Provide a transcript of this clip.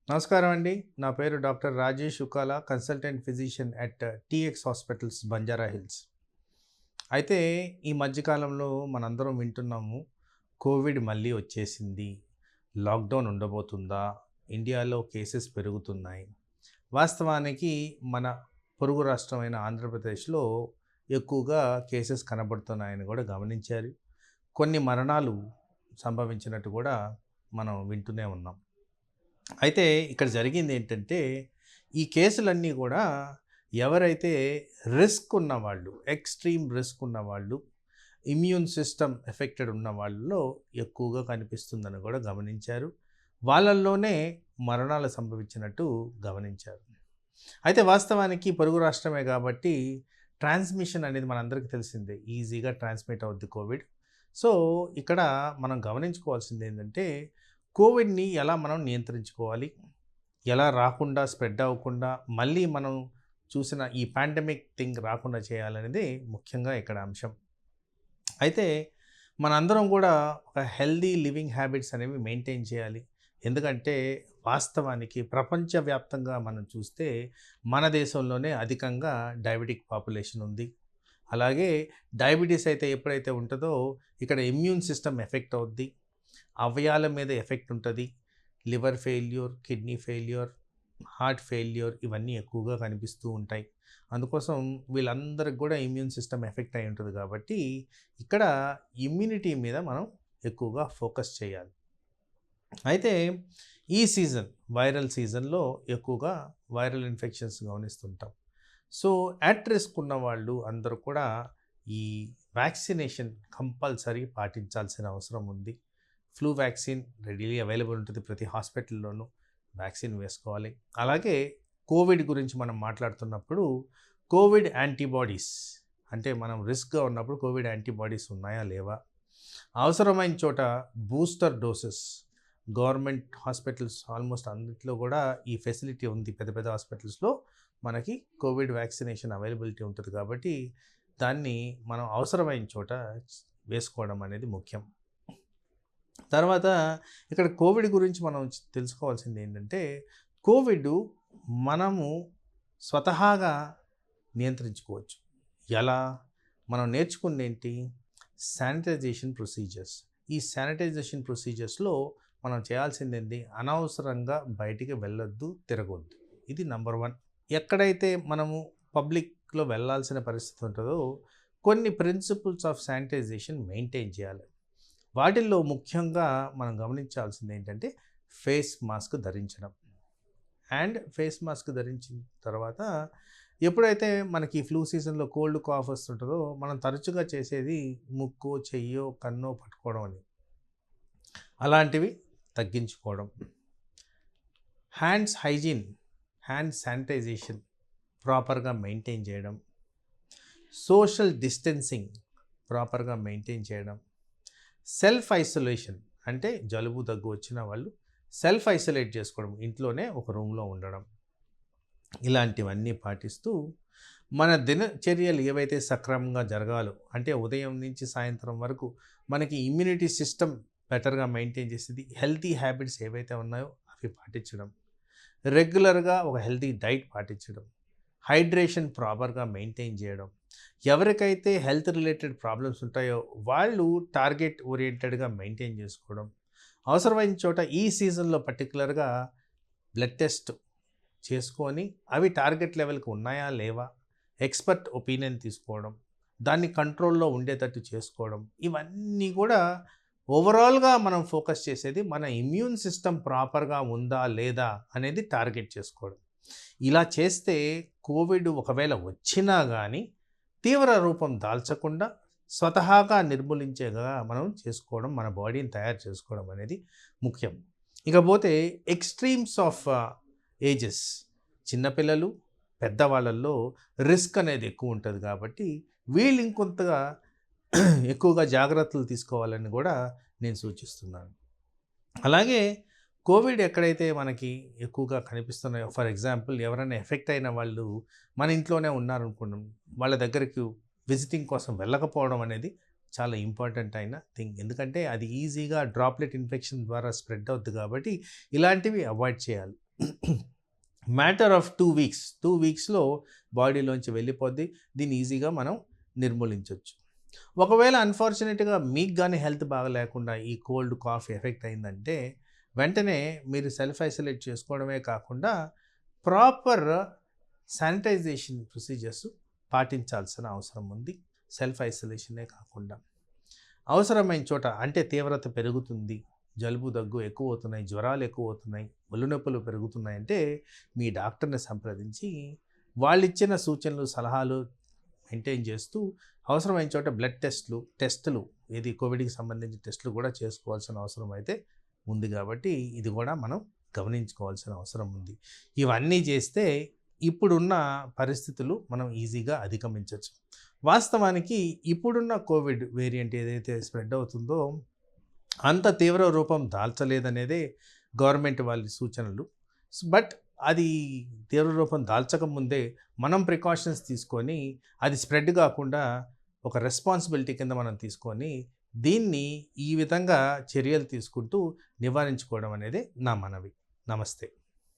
నమస్కారం అండి. నా పేరు doctor Rajesh Ukala, consultant physician at TX hospitals Banjara hills. అయితే ఈ మధ్య కాలంలో మనందరం వింటున్నాము, కోవిడ్ మళ్ళీ వచ్చేసింది. లాక్‌డౌన్ ఉండబోతుందా? ఇండియాలో కేసెస్ పెరుగుతున్నాయి. వాస్తవానికి మన పొరుగు రాష్ట్రమైన ఆంధ్రప్రదేశ్‌లో ఎక్కువగా కేసెస్ కనబడుతున్నాయని కూడా గమనించారు. కొన్ని మరణాలు సంభవించినట్టు కూడా మనం వింటూనే ఉన్నాం. అయితే ఇక్కడ జరిగిందేంటంటే, ఈ కేసులన్నీ గూడా ఎవరైతే రిస్క్ ఉన్నవాళ్ళు, ఎక్స్‌ట్రీమ్ రిస్క్ ఉన్నవాళ్ళు, ఇమ్యూన్ సిస్టమ్ ఎఫెక్టెడ్ ఉన్న వాళ్ళలో ఎక్కువగా కనిపిస్తుందని గూడా గమనించారు. వాళ్ళల్లోనే మరణాలు సంభవించినట్టు గమనించారు. అయితే వాస్తవానికి పొరుగు రాష్ట్రమే గాబట్టి ట్రాన్స్‌మిషన్ అనేది మనందరికీ తెలిసిందే. ఈజీగా ట్రాన్స్‌మిట్ అవుద్ది కోవిడ్. సో, ఇక్కడ మనం గమనించుకోవాల్సిందేంటంటే, కోవిడ్‌ని ఎలా మనం నియంత్రించుకోవాలి? ఎలా రాకుండా, స్ప్రెడ్ అవ్వకుండా, మళ్ళీ మనం చూసిన ఈ పాండమిక్ థింగ్ రాకుండా చేయాలనేది ముఖ్యంగా ఇక్కడ అంశం. అయితే మనందరం గూడా ఒక హెల్తీ లివింగ్ హ్యాబిట్స్ అనేవి మెయింటైన్ చేయాలి. ఎందుకంటే వాస్తవానికి ప్రపంచవ్యాప్తంగా మనం చూస్తే మన దేశంలోనే అధికంగా డయాబెటిక్ పాపులేషన్ ఉంది. అలాగే డయాబెటిస్ అయితే ఎప్పుడైతే ఉంటదో ఇక్కడ ఇమ్యూన్ సిస్టమ్ ఎఫెక్ట్ అవుద్ది. అవయవాల మీద ఎఫెక్ట్ ఉంటుంది. Liver failure, kidney failure, heart failure ఇవన్నీ ఎక్కువగా కనిపిస్తూ ఉంటాయి. అందుకోసం వీళ్ళందరికి కూడా ఇమ్యూన్ సిస్టమ్ ఎఫెక్ట్ అయి ఉంటుంది కాబట్టి ఇక్కడ ఇమ్యూనిటీ మీద మనం ఎక్కువగా ఫోకస్ చేయాలి. అయితే ఈ సీజన్ వైరల్ సీజన్‌లో ఎక్కువగా వైరల్ ఇన్ఫెక్షన్స్ గమనిస్తుంటాం. సో, అట్ రిస్క్ ఉన్నవాళ్ళు అందరూ కూడా ఈ వ్యాక్సినేషన్ కంపల్సరీ పాటించాల్సిన అవసరం ఉంది. ఫ్లూ వ్యాక్సిన్ రెడీలీ అవైలబుల్ ఉంటుంది. ప్రతి హాస్పిటల్‌లోనూ వ్యాక్సిన్ వేసుకోవాలి. అలాగే కోవిడ్ గురించి మనం మాట్లాడుతున్నప్పుడు కోవిడ్ యాంటీబాడీస్ అంటే మనం రిస్క్‌గా ఉన్నప్పుడు కోవిడ్ యాంటీబాడీస్ ఉన్నాయా? లేవా? అవసరమైన చోట booster doses government hospitals almost అన్నిట్లో కూడా ఈ ఫెసిలిటీ ఉంది. పెద్ద పెద్ద హాస్పిటల్స్‌లో మనకి కోవిడ్ వ్యాక్సినేషన్ అవైలబిలిటీ ఉంటుంది కాబట్టి దాన్ని మనం అవసరమైన చోట వేసుకోవడం అనేది ముఖ్యం. తర్వాత ఇక్కడ కోవిడ్ గురించి మనం తెలుసుకోవాల్సింది ఏంటంటే, కోవిడ్ మనము స్వతహాగా నియంత్రించుకోవచ్చు. ఎలా? మనం నేర్చుకుందేంటి? Sanitization procedures. ఈ శానిటైజేషన్ ప్రొసీజర్స్‌లో మనం చేయాల్సిందేంటి? అనవసరంగా బయటికి వెళ్ళొద్దు, తిరగొద్దు. ఇది నంబర్ 1. ఎక్కడైతే మనము పబ్లిక్‌లో వెళ్ళాల్సిన పరిస్థితి ఉంటదో, కొన్ని ప్రిన్సిపల్స్ ఆఫ్ శానిటైజేషన్ మెయింటైన్ చేయాలి. వాటిల్లో ముఖ్యంగా మనం గమనించాల్సింది ఏంటంటే ఫేస్ మాస్క్ ధరించడం. అండ్ ఫేస్ మాస్క్ ధరించిన తర్వాత ఎప్పుడైతే మనకి ఫ్లూ సీజన్‌లో కోల్డ్, కాఫ్ వస్తుంటదో మనం తరచుగా చేసేది ముక్కో, చెయ్యో, కన్నో పట్టుకోవడం అని. అలాంటివి తగ్గించుకోవడం. హ్యాండ్స్ హైజీన్, హ్యాండ్ శానిటైజేషన్ ప్రాపర్‌గా మెయింటైన్ చేయడం. సోషల్ డిస్టెన్సింగ్ ప్రాపర్‌గా మెయింటైన్ చేయడం. సెల్ఫ్ ఐసోలేషన్ అంటే జలుబు దగ్గు వచ్చిన వాళ్ళు సెల్ఫ్ ఐసోలేట్ చేసుకోవడం, ఇంట్లోనే ఒక రూమ్లో ఉండడం. ఇలాంటివన్నీ పాటిస్తూ మన దినచర్యలు ఏవైతే సక్రమంగా జరగాలో అంటే ఉదయం నుంచి సాయంత్రం వరకు మనకి ఇమ్యూనిటీ సిస్టమ్ బెటర్గా మెయింటైన్ చేసేది హెల్తీ హ్యాబిట్స్ ఏవైతే ఉన్నాయో అవి పాటించడం. రెగ్యులర్గా ఒక హెల్తీ డైట్ పాటించడం. హైడ్రేషన్ ప్రాపర్గా మెయింటైన్ చేయడం. ఎవరికైతే హెల్త్ రిలేటెడ్ ప్రాబ్లమ్స్ ఉంటాయో వాళ్ళు టార్గెట్ ఓరియంటెడ్‌గా మెయింటైన్ చేసుకోవడం. అవసరమైన చోట ఈ సీజన్‌లో పర్టిక్యులర్‌గా బ్లడ్ టెస్ట్ చేసుకొని అవి టార్గెట్ లెవెల్‌కి ఉన్నాయా? లేవా? ఎక్స్‌పర్ట్ ఒపీనియన్ తీసుకోవడం. దాన్ని కంట్రోల్‌లో ఉండేటట్టు చేసుకోవడం. ఇవన్నీ కూడా ఓవరాల్‌గా మనం ఫోకస్ చేసేది మన ఇమ్యూన్ సిస్టమ్ ప్రాపర్‌గా ఉందా? లేదా? అనేది టార్గెట్ చేసుకోవడం. ఇలా చేస్తే కోవిడ్ ఒకవేళ వచ్చినా గానీ తీవ్ర రూపం దాల్చకుండా స్వతహాగా నిర్మూలించేగా మనం చేసుకోవడం, మన బాడీని తయారు చేసుకోవడం అనేది ముఖ్యం. ఇకపోతే ఎక్స్‌ట్రీమ్స్ ఆఫ్ ఏజెస్ చిన్నపిల్లలు, పెద్దవాళ్ళల్లో రిస్క్ అనేది ఎక్కువ ఉంటుంది కాబట్టి వీళ్ళు ఇంకొంతగా ఎక్కువగా జాగ్రత్తలు తీసుకోవాలని కూడా నేను సూచిస్తున్నాను. అలాగే కోవిడ్ ఎక్కడైతే మనకి ఎక్కువగా కనిపిస్తున్నాయో ఫర్ ఎగ్జాంపుల్ ఎవరైనా ఎఫెక్ట్ అయిన వాళ్ళు మన ఇంట్లోనే ఉన్నారనుకున్నాం, వాళ్ళ దగ్గరికి విజిటింగ్ కోసం వెళ్ళకపోవడం అనేది చాలా ఇంపార్టెంట్ అయిన థింగ్. ఎందుకంటే అది ఈజీగా డ్రాప్లెట్ ఇన్ఫెక్షన్ ద్వారా స్ప్రెడ్ అవుద్ది కాబట్టి ఇలాంటివి అవాయిడ్ చేయాలి. మ్యాటర్ ఆఫ్ 2 వీక్స్లో బాడీలోంచి వెళ్ళిపోద్ది. దీన్ని ఈజీగా మనం నిర్మూలించవచ్చు. ఒకవేళ అన్ఫార్చునేట్గా మీకు కానీ హెల్త్ బాగా లేకుండా ఈ కోల్డ్ కాఫ్ ఎఫెక్ట్ అయిందంటే వెంటనే మీరు సెల్ఫ్ ఐసోలేట్ చేసుకోవడమే కాకుండా ప్రాపర్ శానిటైజేషన్ ప్రొసీజర్స్ పాటించాల్సిన అవసరం ఉంది. సెల్ఫ్ ఐసోలేషనే కాకుండా అవసరమైన చోట అంటే తీవ్రత పెరుగుతుంది, జలుబు దగ్గు ఎక్కువ అవుతున్నాయి, జ్వరాలు ఎక్కువ అవుతున్నాయి, ఒళ్ళు నొప్పులు పెరుగుతున్నాయి అంటే మీ డాక్టర్ని సంప్రదించి వాళ్ళు ఇచ్చిన సూచనలు సలహాలు మెయింటైన్ చేస్తూ అవసరమైన చోట బ్లడ్ టెస్టులు ఇది కోవిడ్కి సంబంధించిన టెస్టులు కూడా చేసుకోవాల్సిన అవసరం అయితే ఉంది. కాబట్టి ఇది కూడా మనం గమనించుకోవాల్సిన అవసరం ఉంది. ఇవన్నీ చేస్తే ఇప్పుడున్న పరిస్థితులు మనం ఈజీగా అధిగమించవచ్చు. వాస్తవానికి ఇప్పుడున్న కోవిడ్ వేరియంట్ ఏదైతే స్ప్రెడ్ అవుతుందో అంత తీవ్ర రూపం దాల్చలేదనేదే గవర్నమెంట్ వాళ్ళ సూచనలు. బట్ అది తీవ్ర రూపం దాల్చకముందే మనం ప్రికాషన్స్ తీసుకొని అది స్ప్రెడ్ కాకుండా ఒక రెస్పాన్సిబిలిటీ కింద మనం తీసుకొని దీన్ని ఈ విధంగా చర్యలు తీసుకుంటూ నివారించుకోవడం అనేది నా మనవి. నమస్తే.